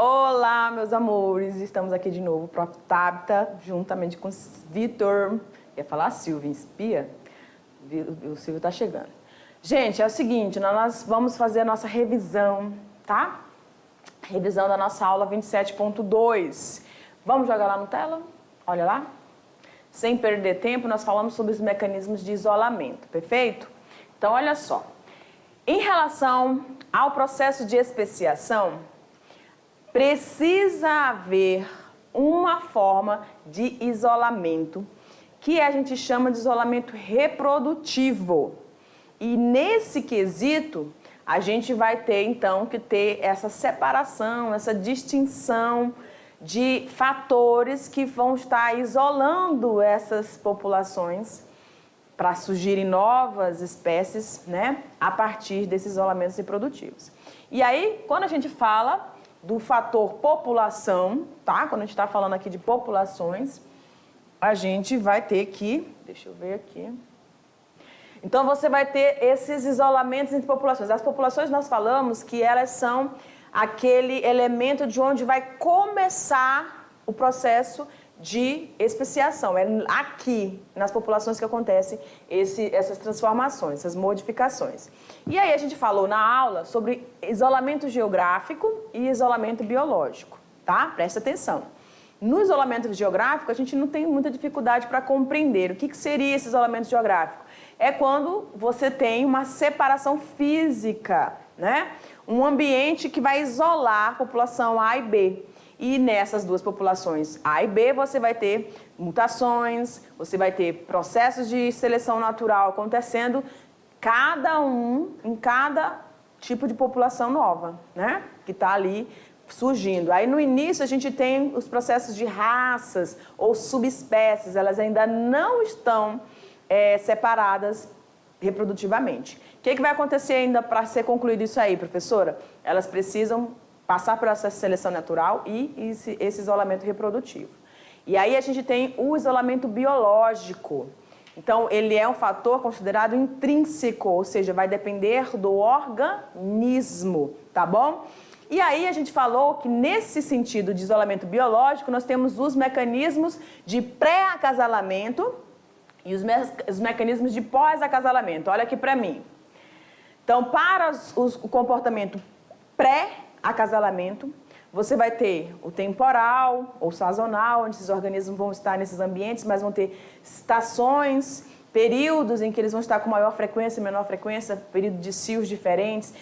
Olá, meus amores! Estamos aqui de novo, Prof. Tabita, juntamente com o Vitor. Ia falar Silvia, espia? O Silvio tá chegando. Gente, é o seguinte, nós vamos fazer a nossa revisão, tá? Revisão da nossa aula 27.2. Vamos jogar lá no tela? Olha lá. Sem perder tempo, nós falamos sobre os mecanismos de isolamento, perfeito? Então, olha só. Em relação ao processo de especiação, precisa haver uma forma de isolamento que a gente chama de isolamento reprodutivo. E nesse quesito, a gente vai ter, então, que ter essa separação, essa distinção de fatores que vão estar isolando essas populações para surgirem novas espécies, né, a partir desses isolamentos reprodutivos. E aí, quando a gente fala do fator população, tá? Quando a gente está falando aqui de populações, a gente vai ter que... Deixa eu ver aqui. Então, você vai ter esses isolamentos entre populações. As populações, nós falamos que elas são aquele elemento de onde vai começar o processo de especiação. É aqui, nas populações, que acontecem essas transformações, essas modificações. E aí a gente falou na aula sobre isolamento geográfico e isolamento biológico, tá? Presta atenção. No isolamento geográfico, a gente não tem muita dificuldade para compreender. O que seria esse isolamento geográfico? É quando você tem uma separação física, né? Um ambiente que vai isolar a população A e B. E nessas duas populações A e B, você vai ter mutações, você vai ter processos de seleção natural acontecendo, cada um em cada tipo de população nova, né? Que está ali surgindo. Aí no início a gente tem os processos de raças ou subespécies, elas ainda não estão separadas reprodutivamente. O que vai acontecer ainda para ser concluído isso aí, professora? Elas precisam passar por essa seleção natural e esse isolamento reprodutivo. E aí a gente tem o isolamento biológico. Então, ele é um fator considerado intrínseco, ou seja, vai depender do organismo, tá bom? E aí a gente falou que nesse sentido de isolamento biológico, nós temos os mecanismos de pré-acasalamento e os mecanismos de pós-acasalamento. Olha aqui para mim. Então, para o comportamento pré-acasalamento, você vai ter o temporal ou sazonal, onde esses organismos vão estar nesses ambientes, mas vão ter estações, períodos em que eles vão estar com maior frequência e menor frequência, período de cios diferentes,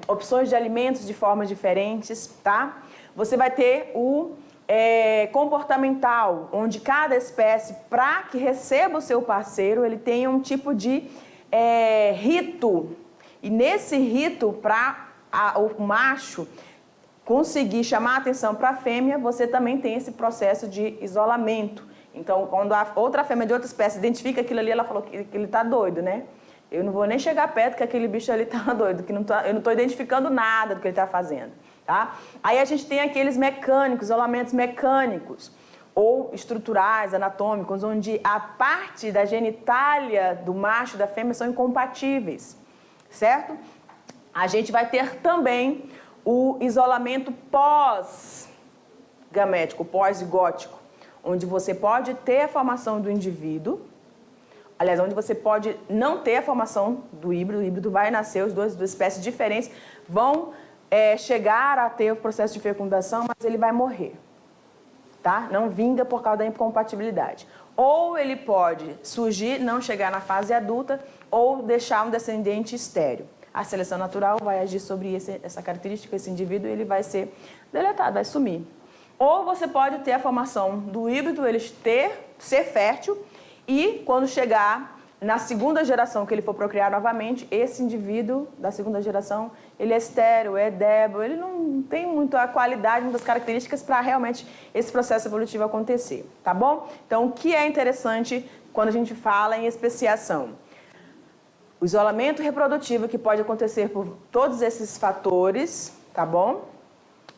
opções de alimentos de formas diferentes, tá? Você vai ter o comportamental, onde cada espécie, para que receba o seu parceiro, ele tem um tipo de rito. E nesse rito, para o macho conseguir chamar a atenção para a fêmea, você também tem esse processo de isolamento. Então, quando a outra fêmea de outra espécie identifica aquilo ali, ela falou que ele está doido, né? Eu não vou nem chegar perto que aquele bicho ali está doido, que eu não estou identificando nada do que ele está fazendo, tá? Aí a gente tem aqueles mecânicos, isolamentos mecânicos ou estruturais, anatômicos, onde a parte da genitália do macho e da fêmea são incompatíveis, certo? A gente vai ter também o isolamento pós-gamético, pós-zigótico, onde você pode ter a formação do indivíduo, aliás, onde você pode não ter a formação do híbrido, o híbrido vai nascer, as duas espécies diferentes vão chegar a ter o processo de fecundação, mas ele vai morrer, tá? Não vinga por causa da incompatibilidade. Ou ele pode surgir, não chegar na fase adulta, ou deixar um descendente estéril. A seleção natural vai agir sobre essa característica, esse indivíduo, e ele vai ser deletado, vai sumir. Ou você pode ter a formação do híbrido, ele ser fértil, e quando chegar na segunda geração que ele for procriar novamente, esse indivíduo da segunda geração, ele é estéril, é débil, ele não tem muita qualidade, muitas características para realmente esse processo evolutivo acontecer, tá bom? Então, o que é interessante quando a gente fala em especiação? O isolamento reprodutivo que pode acontecer por todos esses fatores, tá bom?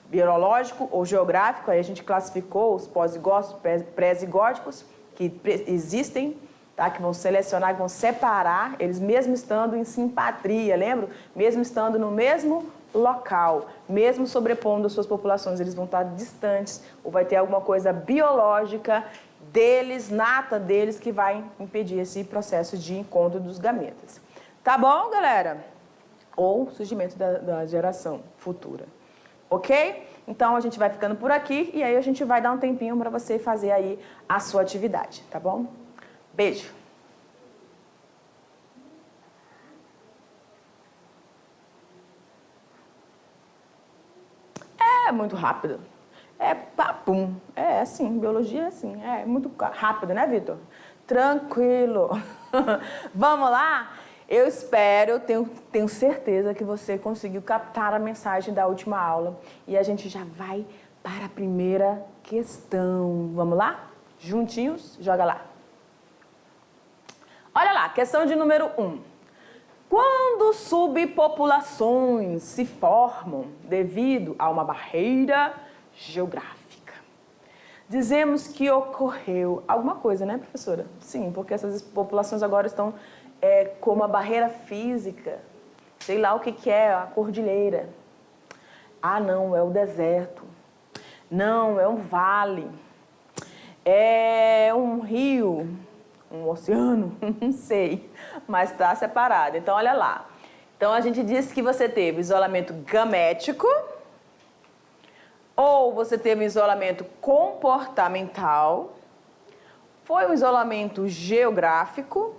Biológico ou geográfico, aí a gente classificou os pós-zigóticos, pré-zigóticos, que existem, tá? Que vão selecionar, que vão separar, eles mesmo estando em simpatria, lembra? Mesmo estando no mesmo local, mesmo sobrepondo as suas populações, eles vão estar distantes ou vai ter alguma coisa biológica deles, nata deles, que vai impedir esse processo de encontro dos gametas. Tá bom, galera? Ou surgimento da geração futura. Ok? Então, a gente vai ficando por aqui e aí a gente vai dar um tempinho para você fazer aí a sua atividade, tá bom? Beijo! É muito rápido. É papum. É assim, biologia é assim. É muito rápido, né, Vitor? Tranquilo. Vamos lá? Eu espero, tenho certeza que você conseguiu captar a mensagem da última aula. E a gente já vai para a primeira questão. Vamos lá? Juntinhos? Joga lá. Olha lá, questão de número 1. Quando subpopulações se formam devido a uma barreira geográfica, dizemos que ocorreu alguma coisa, né, professora? Sim, porque essas populações agora estão com uma barreira física. Sei lá o que é a cordilheira. Ah, não, é o deserto. Não, é um vale. É um rio. Um oceano? Não sei, mas está separado. Então, olha lá. Então, a gente disse que você teve isolamento gamético, ou você teve isolamento comportamental, foi um isolamento geográfico,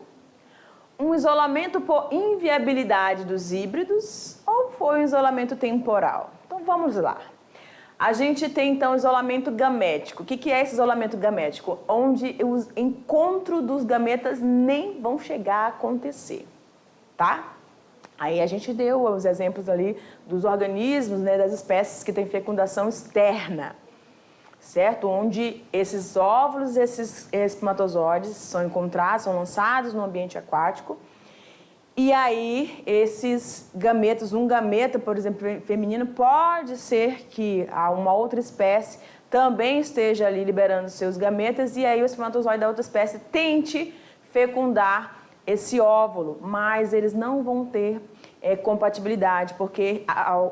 um isolamento por inviabilidade dos híbridos, ou foi um isolamento temporal? Então, vamos lá. A gente tem, então, isolamento gamético. O que é esse isolamento gamético? Onde os encontros dos gametas nem vão chegar a acontecer, tá? Aí a gente deu os exemplos ali dos organismos, né, das espécies que têm fecundação externa, certo? Onde esses óvulos, esses espermatozoides são encontrados, são lançados no ambiente aquático. E aí, esses gametas, um gameta, por exemplo, feminino, pode ser que uma outra espécie também esteja ali liberando seus gametas e aí o espermatozoide da outra espécie tente fecundar esse óvulo, mas eles não vão ter compatibilidade, porque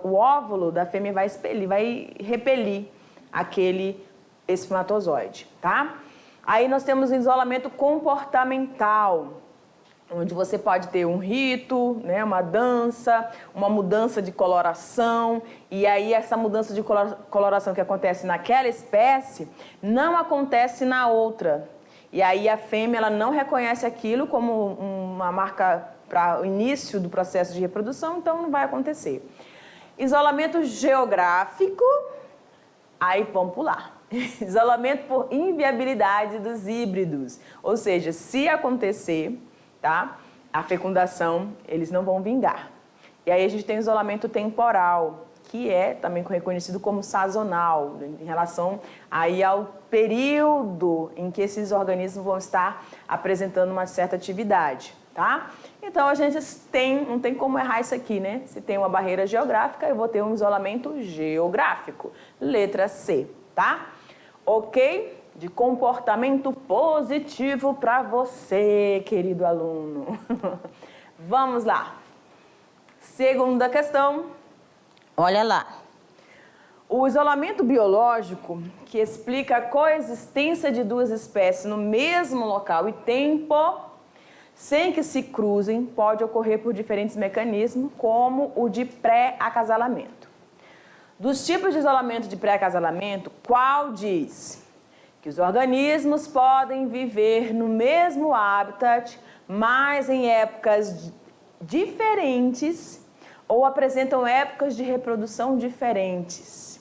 o óvulo da fêmea vai repelir aquele espermatozoide, tá? Aí nós temos o isolamento comportamental, onde você pode ter um rito, né, uma dança, uma mudança de coloração, e aí essa mudança de coloração que acontece naquela espécie não acontece na outra. E aí a fêmea ela não reconhece aquilo como uma marca para o início do processo de reprodução, então não vai acontecer. Isolamento geográfico, aí vamos pular. Isolamento por inviabilidade dos híbridos, ou seja, se acontecer, tá? A fecundação, eles não vão vingar. E aí a gente tem o isolamento temporal, que é também reconhecido como sazonal, em relação aí ao período em que esses organismos vão estar apresentando uma certa atividade, tá? Então a gente não tem como errar isso aqui, né? Se tem uma barreira geográfica, eu vou ter um isolamento geográfico. Letra C, tá? Ok? De comportamento positivo para você, querido aluno. Vamos lá. Segunda questão. Olha lá. O isolamento biológico, que explica a coexistência de duas espécies no mesmo local e tempo, sem que se cruzem, pode ocorrer por diferentes mecanismos, como o de pré-acasalamento. Dos tipos de isolamento de pré-acasalamento, qual diz que os organismos podem viver no mesmo habitat, mas em épocas diferentes ou apresentam épocas de reprodução diferentes?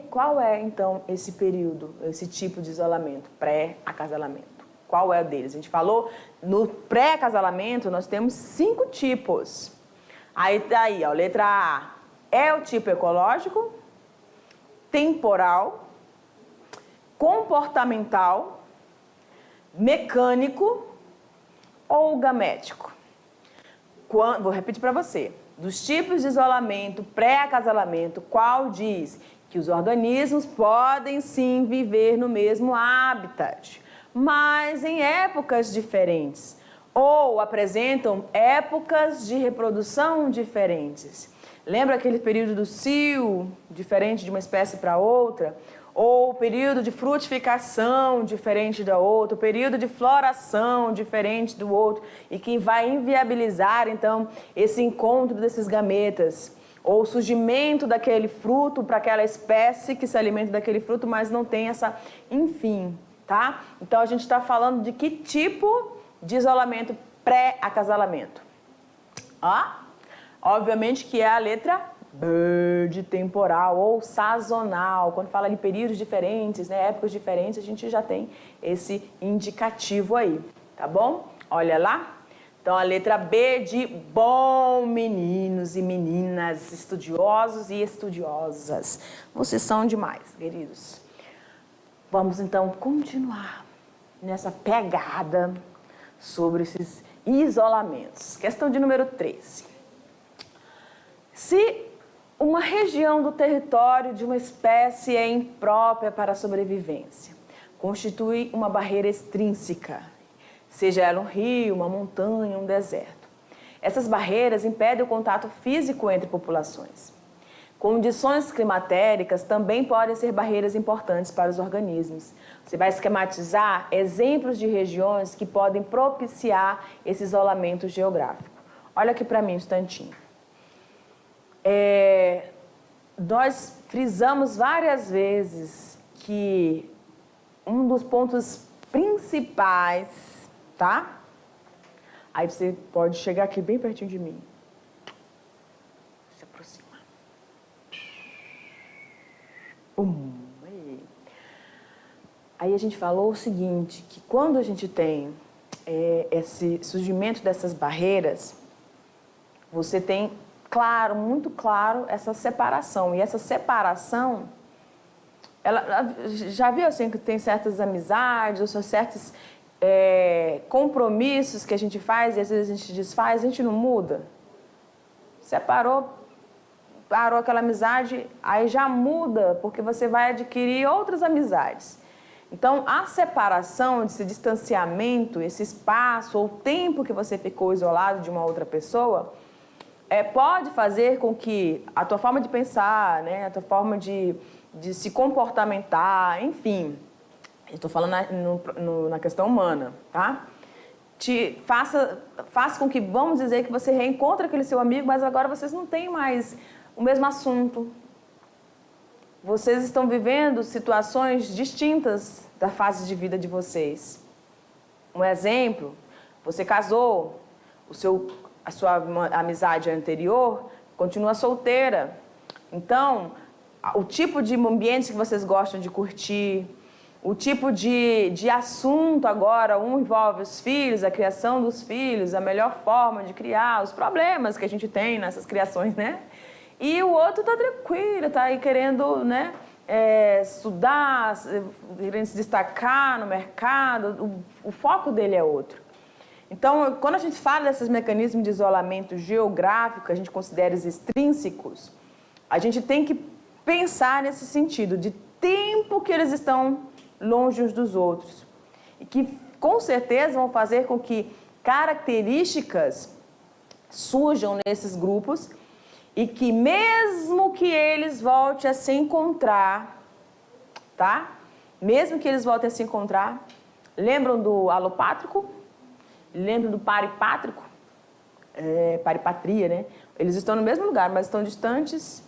Qual é, então, esse período, esse tipo de isolamento, pré-acasalamento? Qual é o deles? A gente falou, no pré-acasalamento nós temos 5 tipos. Aí tá aí, ó, letra A é o tipo ecológico, temporal, comportamental, mecânico ou gamético. Vou repetir para você. Dos tipos de isolamento pré-acasalamento, qual diz que os organismos podem sim viver no mesmo habitat, mas em épocas diferentes, ou apresentam épocas de reprodução diferentes. Lembra aquele período do cio, diferente de uma espécie para outra? Ou o período de frutificação diferente da outra, o período de floração diferente do outro, e que vai inviabilizar, então, esse encontro desses gametas, ou o surgimento daquele fruto para aquela espécie que se alimenta daquele fruto, mas não tem essa, enfim, tá? Então, a gente está falando de que tipo de isolamento pré-acasalamento? Obviamente que é a letra B de temporal ou sazonal. Quando fala de períodos diferentes, né, épocas diferentes, a gente já tem esse indicativo aí, tá bom? Olha lá. Então, a letra B de bom, meninos e meninas, estudiosos e estudiosas. Vocês são demais, queridos. Vamos, então, continuar nessa pegada sobre esses isolamentos. Questão de número 13. Se uma região do território de uma espécie é imprópria para a sobrevivência, constitui uma barreira extrínseca, seja ela um rio, uma montanha, um deserto. Essas barreiras impedem o contato físico entre populações. Condições climatéricas também podem ser barreiras importantes para os organismos. Você vai esquematizar exemplos de regiões que podem propiciar esse isolamento geográfico. Olha aqui para mim um instantinho. Nós frisamos várias vezes que um dos pontos principais, tá? Aí você pode chegar aqui bem pertinho de mim. Se aproximar. Aí a gente falou o seguinte, que quando a gente tem esse surgimento dessas barreiras, você tem claro, muito claro, essa separação. E essa separação, ela já viu assim que tem certas amizades, ou certos compromissos que a gente faz e às vezes a gente desfaz, a gente não muda? Separou, parou aquela amizade, aí já muda, porque você vai adquirir outras amizades. Então, a separação, esse distanciamento, esse espaço ou tempo que você ficou isolado de uma outra pessoa, pode fazer com que a tua forma de pensar, né, a tua forma de se comportamentar, enfim, eu estou falando na questão humana, tá? Te faça com que, vamos dizer, que você reencontre aquele seu amigo, mas agora vocês não têm mais o mesmo assunto. Vocês estão vivendo situações distintas da fase de vida de vocês. Um exemplo, você casou, a sua amizade anterior continua solteira. Então, o tipo de ambiente que vocês gostam de curtir, o tipo de assunto agora, um envolve os filhos, a criação dos filhos, a melhor forma de criar, os problemas que a gente tem nessas criações, né? E o outro tá tranquilo, tá aí querendo, né, estudar, querendo se destacar no mercado, o foco dele é outro. Então, quando a gente fala desses mecanismos de isolamento geográfico, a gente considera os extrínsecos, a gente tem que pensar nesse sentido de tempo que eles estão longe uns dos outros. E que, com certeza, vão fazer com que características surjam nesses grupos e que, mesmo que eles voltem a se encontrar, tá? Mesmo que eles voltem a se encontrar, lembram do alopátrico? Lembram do paripátrico? Paripatria, né? Eles estão no mesmo lugar, mas estão distantes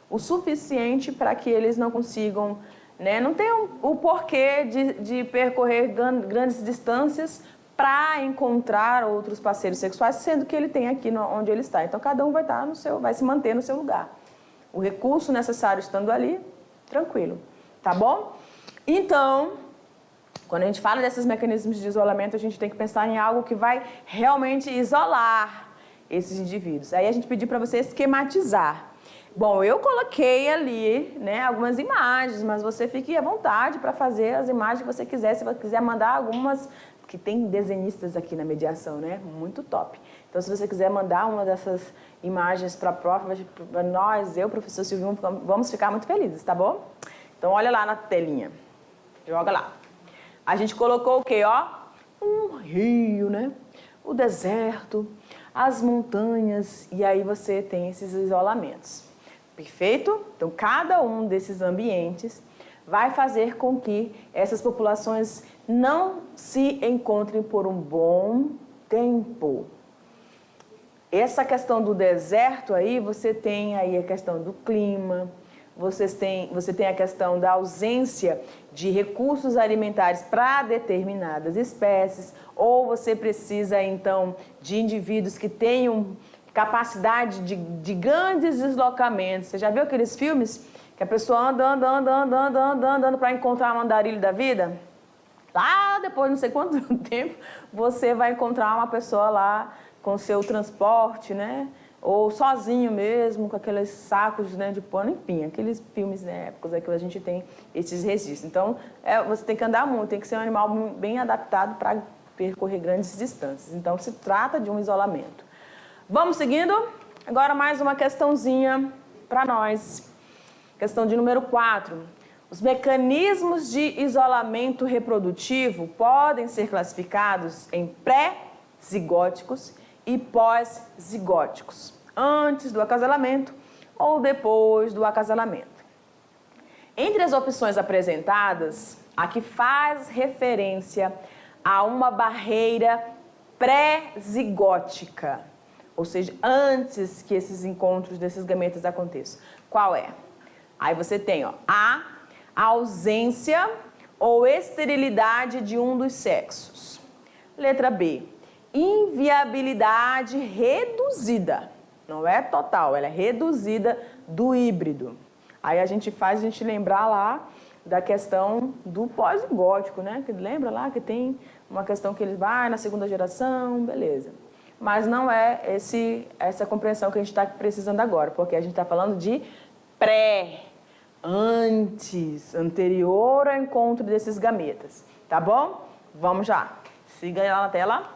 o suficiente para que eles não consigam, né? Não tenham o porquê de percorrer grandes distâncias para encontrar outros parceiros sexuais, sendo que ele tem aqui onde ele está. Então, cada um vai estar vai se manter no seu lugar. O recurso necessário estando ali, tranquilo, tá bom? Então, quando a gente fala desses mecanismos de isolamento, a gente tem que pensar em algo que vai realmente isolar esses indivíduos. Aí a gente pediu para você esquematizar. Bom, eu coloquei ali, né, algumas imagens, mas você fique à vontade para fazer as imagens que você quiser. Se você quiser mandar algumas, que tem desenhistas aqui na mediação, né? Muito top. Então, se você quiser mandar uma dessas imagens para a prof, nós, eu, professor Silvio, vamos ficar muito felizes, tá bom? Então, olha lá na telinha. Joga lá. A gente colocou o quê, ó? Um rio, né? O deserto. as montanhas, e aí você tem esses isolamentos. Perfeito? Então, cada um desses ambientes vai fazer com que essas populações não se encontrem por um bom tempo. Essa questão do deserto aí, você tem aí a questão do clima, você tem a questão da ausência de recursos alimentares para determinadas espécies, ou você precisa, então, de indivíduos que tenham capacidade de grandes deslocamentos. Você já viu aqueles filmes que a pessoa andando para encontrar um andarilho da vida? Lá depois, não sei quanto tempo, você vai encontrar uma pessoa lá com seu transporte, né? Ou sozinho mesmo, com aqueles sacos, né, de pano, enfim, aqueles filmes, né, épocas que a gente tem esses registros. Então, você tem que andar muito, tem que ser um animal bem adaptado para percorrer grandes distâncias. Então, se trata de um isolamento. Vamos seguindo? Agora mais uma questãozinha para nós. Questão de número 4. Os mecanismos de isolamento reprodutivo podem ser classificados em pré-zigóticos e pós-zigóticos, antes do acasalamento ou depois do acasalamento. Entre as opções apresentadas, a que faz referência a uma barreira pré-zigótica, ou seja, antes que esses encontros desses gametas aconteçam. Qual é? Aí você tem, ó, a ausência ou esterilidade de um dos sexos. Letra B, inviabilidade reduzida. Não é total, ela é reduzida do híbrido. Aí a gente lembrar lá da questão do pós-zigótico, né? Que lembra lá que tem uma questão que ele vai na segunda geração, beleza. Mas não é essa compreensão que a gente está precisando agora, porque a gente está falando de anterior ao encontro desses gametas, tá bom? Vamos já. Siga aí lá na tela.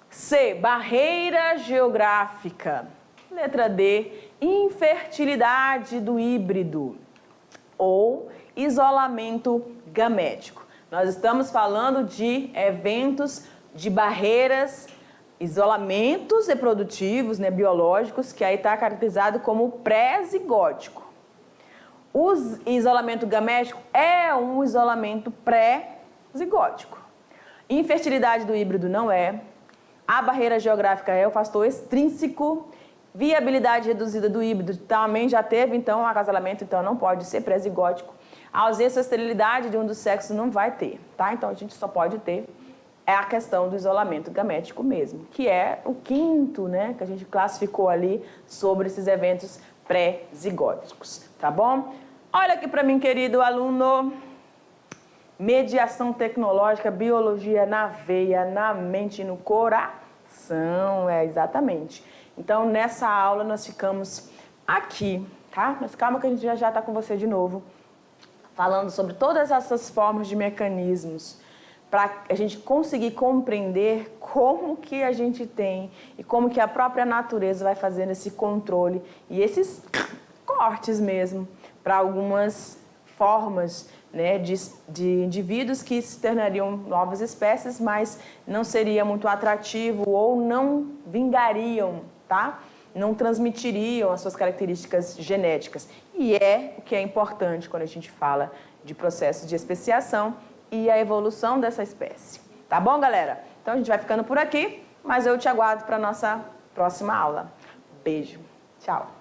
C, barreira geográfica. Letra D, infertilidade do híbrido ou isolamento gamético. Nós estamos falando de eventos de barreiras, isolamentos reprodutivos, né, biológicos, que aí está caracterizado como pré-zigótico. O isolamento gamético é um isolamento pré-zigótico. Infertilidade do híbrido não é. A barreira geográfica é o fator extrínseco. Viabilidade reduzida do híbrido também já teve, então, um acasalamento, então não pode ser pré-zigótico. A ausência ou esterilidade de um dos sexos não vai ter, tá? Então, a gente só pode ter a questão do isolamento gamético mesmo, que é o quinto, né, que a gente classificou ali sobre esses eventos pré-zigóticos, tá bom? Olha aqui para mim, querido aluno. Mediação tecnológica, biologia na veia, na mente e no coração, exatamente. Então, nessa aula, nós ficamos aqui, tá? Mas calma que a gente já está com você de novo, falando sobre todas essas formas de mecanismos, para a gente conseguir compreender como que a gente tem e como que a própria natureza vai fazendo esse controle e esses cortes mesmo para algumas formas, né, de indivíduos que se tornariam novas espécies, mas não seria muito atrativo ou não vingariam, tá? Não transmitiriam as suas características genéticas. E é o que é importante quando a gente fala de processo de especiação e a evolução dessa espécie. Tá bom, galera? Então a gente vai ficando por aqui, mas eu te aguardo para a nossa próxima aula. Beijo. Tchau.